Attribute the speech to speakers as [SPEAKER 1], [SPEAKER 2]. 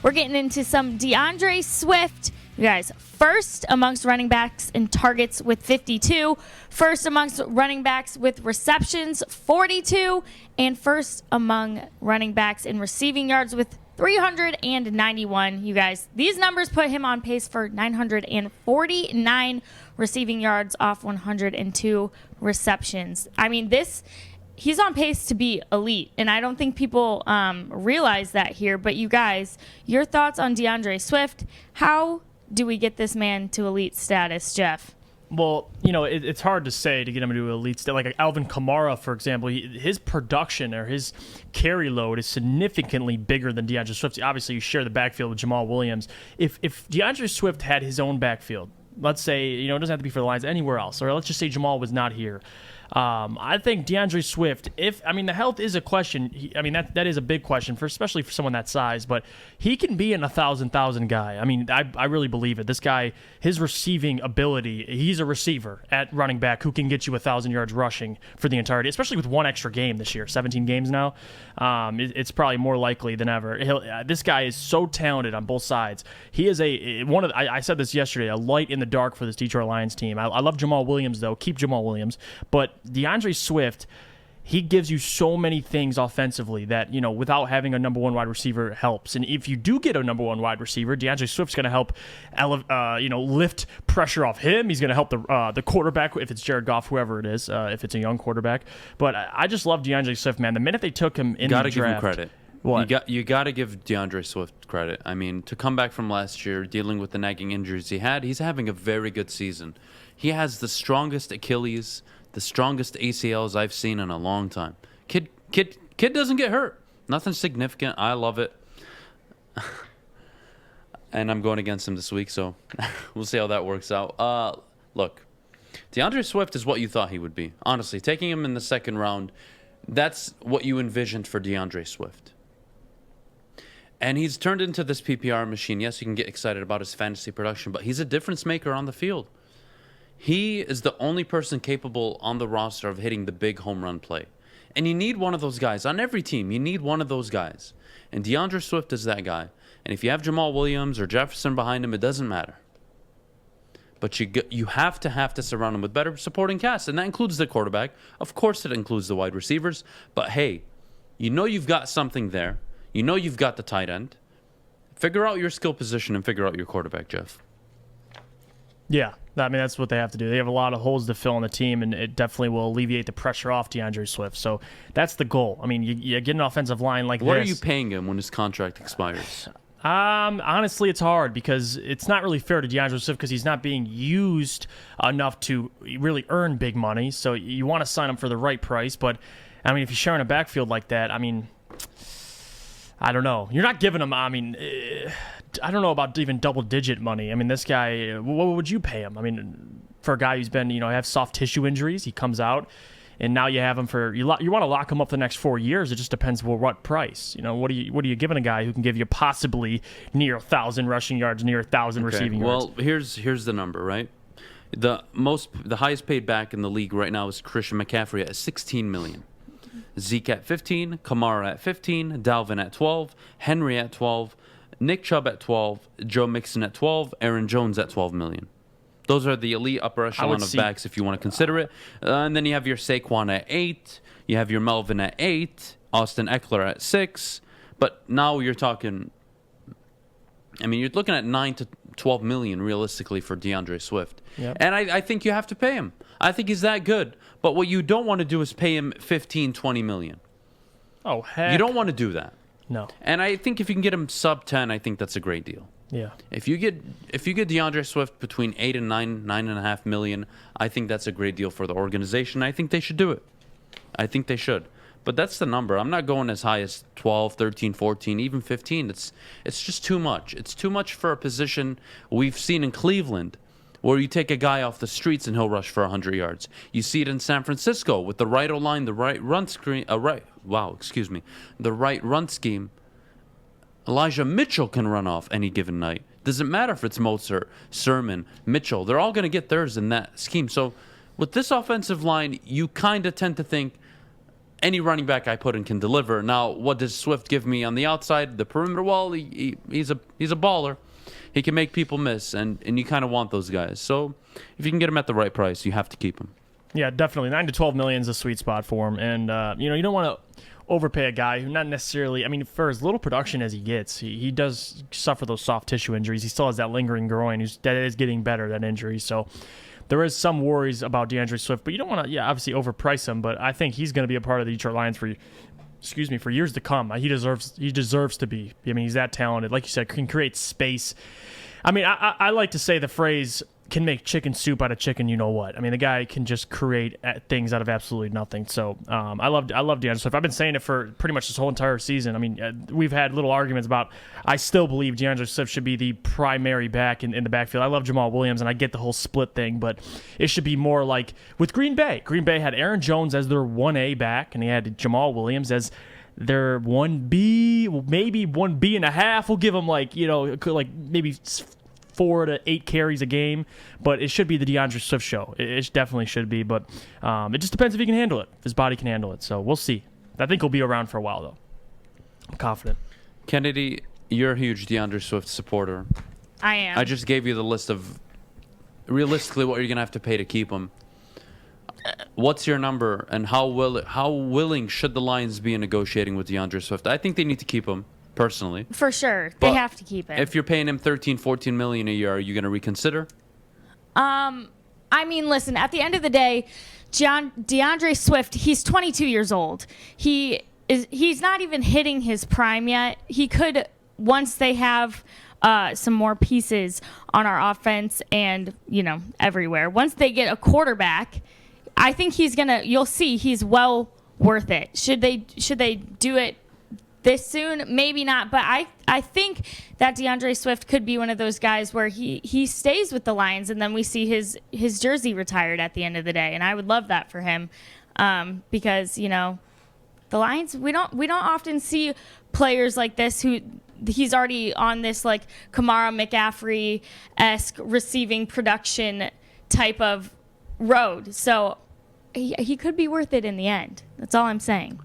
[SPEAKER 1] We're getting into some DeAndre Swift. You guys, first amongst running backs in targets with 52, first amongst running backs with receptions, 42, and first among running backs in receiving yards with 391. You guys, these numbers put him on pace for 949 receiving yards off 102 receptions. I mean, he's on pace to be elite, and I don't think people realize that here. But you guys, your thoughts on DeAndre Swift? How do we get this man to elite status, Jeff?
[SPEAKER 2] Well, it's hard to say to get him to elite status. Like Alvin Kamara, for example, his production or his carry load is significantly bigger than DeAndre Swift's. Obviously, you share the backfield with Jamal Williams. If DeAndre Swift had his own backfield, let's say, it doesn't have to be for the Lions, anywhere else, or let's just say Jamal was not here. I think DeAndre Swift, the health is a question. That is a big question, especially for someone that size, but he can be an 1,000 guy. I really believe it. This guy, his receiving ability, he's a receiver at running back who can get you 1,000 yards rushing for the entirety, especially with one extra game this year, 17 games now. It's probably more likely than ever. This guy is so talented on both sides. He is I said this yesterday, a light in the dark for this Detroit Lions team. I love Jamal Williams, though. Keep Jamal Williams. But DeAndre Swift, he gives you so many things offensively that, without having a number one wide receiver helps. And if you do get a number one wide receiver, DeAndre Swift's going to help, lift pressure off him. He's going to help the quarterback, if it's Jared Goff, whoever it is, if it's a young quarterback. But I just love DeAndre Swift, man. The minute they took him in the draft.
[SPEAKER 3] Give him credit.
[SPEAKER 2] What?
[SPEAKER 3] You got to give DeAndre Swift credit. To come back from last year, dealing with the nagging injuries he had, he's having a very good season. He has the strongest Achilles, the strongest ACLs I've seen in a long time. Kid doesn't get hurt. Nothing significant. I love it. And I'm going against him this week, so we'll see how that works out. Look, DeAndre Swift is what you thought he would be. Honestly, taking him in the second round, that's what you envisioned for DeAndre Swift. And he's turned into this PPR machine. Yes, you can get excited about his fantasy production, but he's a difference maker on the field. He is the only person capable on the roster of hitting the big home run play. And you need one of those guys. On every team, you need one of those guys. And DeAndre Swift is that guy. And if you have Jamal Williams or Jefferson behind him, it doesn't matter. But you have to surround him with better supporting cast. And that includes the quarterback. Of course it includes the wide receivers. But hey, you've got something there. You've got the tight end. Figure out your skill position and figure out your quarterback, Jeff.
[SPEAKER 2] Yeah, that's what they have to do. They have a lot of holes to fill in the team, and it definitely will alleviate the pressure off DeAndre Swift. So that's the goal. You get an offensive line like
[SPEAKER 3] what
[SPEAKER 2] this.
[SPEAKER 3] What are you paying him when his contract expires?
[SPEAKER 2] Honestly, it's hard because it's not really fair to DeAndre Swift because he's not being used enough to really earn big money. So you want to sign him for the right price. But, if you're sharing a backfield like that, I don't know. You're not giving him, I don't know about even double-digit money. This guy, what would you pay him? For a guy who's been, have soft tissue injuries, he comes out, and now you have him for, you want to lock him up the next 4 years. It just depends what price. What are you giving a guy who can give you possibly near 1,000 rushing yards, near 1,000 receiving yards?
[SPEAKER 3] Well, here's the number, right? The highest paid back in the league right now is Christian McCaffrey at $16 million. Zeke at 15, Kamara at 15, Dalvin at 12, Henry at 12, Nick Chubb at 12, Joe Mixon at 12, Aaron Jones at 12 million. Those are the elite upper echelon of backs if you want to consider it. And then you have your Saquon at 8, you have your Melvin at 8, Austin Eckler at 6. But now you're talking, you're looking at 9 to 12 million realistically for DeAndre Swift.
[SPEAKER 2] Yep.
[SPEAKER 3] And I think you have to pay him. I think he's that good. But what you don't want to do is pay him 15, 20 million.
[SPEAKER 2] Oh, heck.
[SPEAKER 3] You don't want to do that.
[SPEAKER 2] No.
[SPEAKER 3] And I think if you can get him sub 10, I think that's a great deal.
[SPEAKER 2] Yeah.
[SPEAKER 3] If you get DeAndre Swift between 8 and 9.5 million, I think that's a great deal for the organization. I think they should do it. I think they should. But that's the number. I'm not going as high as 12, 13, 14, even 15. It's just too much. It's too much for a position we've seen in Cleveland where you take a guy off the streets and he'll rush for 100 yards. You see it in San Francisco with the right O-line, the right run screen, the right run scheme. Elijah Mitchell can run off any given night. Doesn't matter if it's Mostert, Sermon, Mitchell. They're all going to get theirs in that scheme. So with this offensive line, you kind of tend to think any running back I put in can deliver. Now, what does Swift give me on the outside? The perimeter wall, he's a baller. He can make people miss, and you kind of want those guys. So if you can get him at the right price, you have to keep him.
[SPEAKER 2] Yeah, definitely. 9 to 12 million is a sweet spot for him. And, you don't want to overpay a guy who not necessarily, for as little production as he gets, he does suffer those soft tissue injuries. He still has that lingering groin that is getting better, that injury. So there is some worries about DeAndre Swift, but you don't want to, obviously overprice him. But I think he's going to be a part of the Detroit Lions for years to come. He deserves to be. He's that talented. Like you said, can create space. I like to say the phrase, can make chicken soup out of chicken, the guy can just create things out of absolutely nothing. So I love DeAndre Swift. I've been saying it for pretty much this whole entire season. We've had little arguments about, I still believe DeAndre Swift should be the primary back in the backfield. I love Jamal Williams, and I get the whole split thing, but it should be more like with Green Bay. Green Bay had Aaron Jones as their 1A back, and they had Jamal Williams as their 1B, maybe 1B and a half. We'll give them maybe 4 to 8 carries a game, but it should be the DeAndre Swift show. It definitely should be, but it just depends if he can handle it, if his body can handle it. So we'll see. I think he'll be around for a while, though. I'm confident.
[SPEAKER 3] Kennedy, you're a huge DeAndre Swift supporter.
[SPEAKER 1] I am.
[SPEAKER 3] I just gave you the list of realistically what you're going to have to pay to keep him. What's your number, and how willing should the Lions be in negotiating with DeAndre Swift? I think they need to keep him. Personally,
[SPEAKER 1] for sure,
[SPEAKER 3] but
[SPEAKER 1] they have to keep it.
[SPEAKER 3] If you're paying him 13, 14 million a year, are you going to reconsider?
[SPEAKER 1] Listen, at the end of the day, DeAndre Swift, he's 22 years old. He's not even hitting his prime yet. He could, once they have some more pieces on our offense and everywhere. Once they get a quarterback, I think you'll see he's well worth it. Should they do it this soon? Maybe not, but I think that DeAndre Swift could be one of those guys where he stays with the Lions, and then we see his jersey retired at the end of the day, and I would love that for him, because the Lions, we don't often see players like this who he's already on this like Kamara McCaffrey-esque receiving production type of road, so he could be worth it in the end. That's all I'm saying.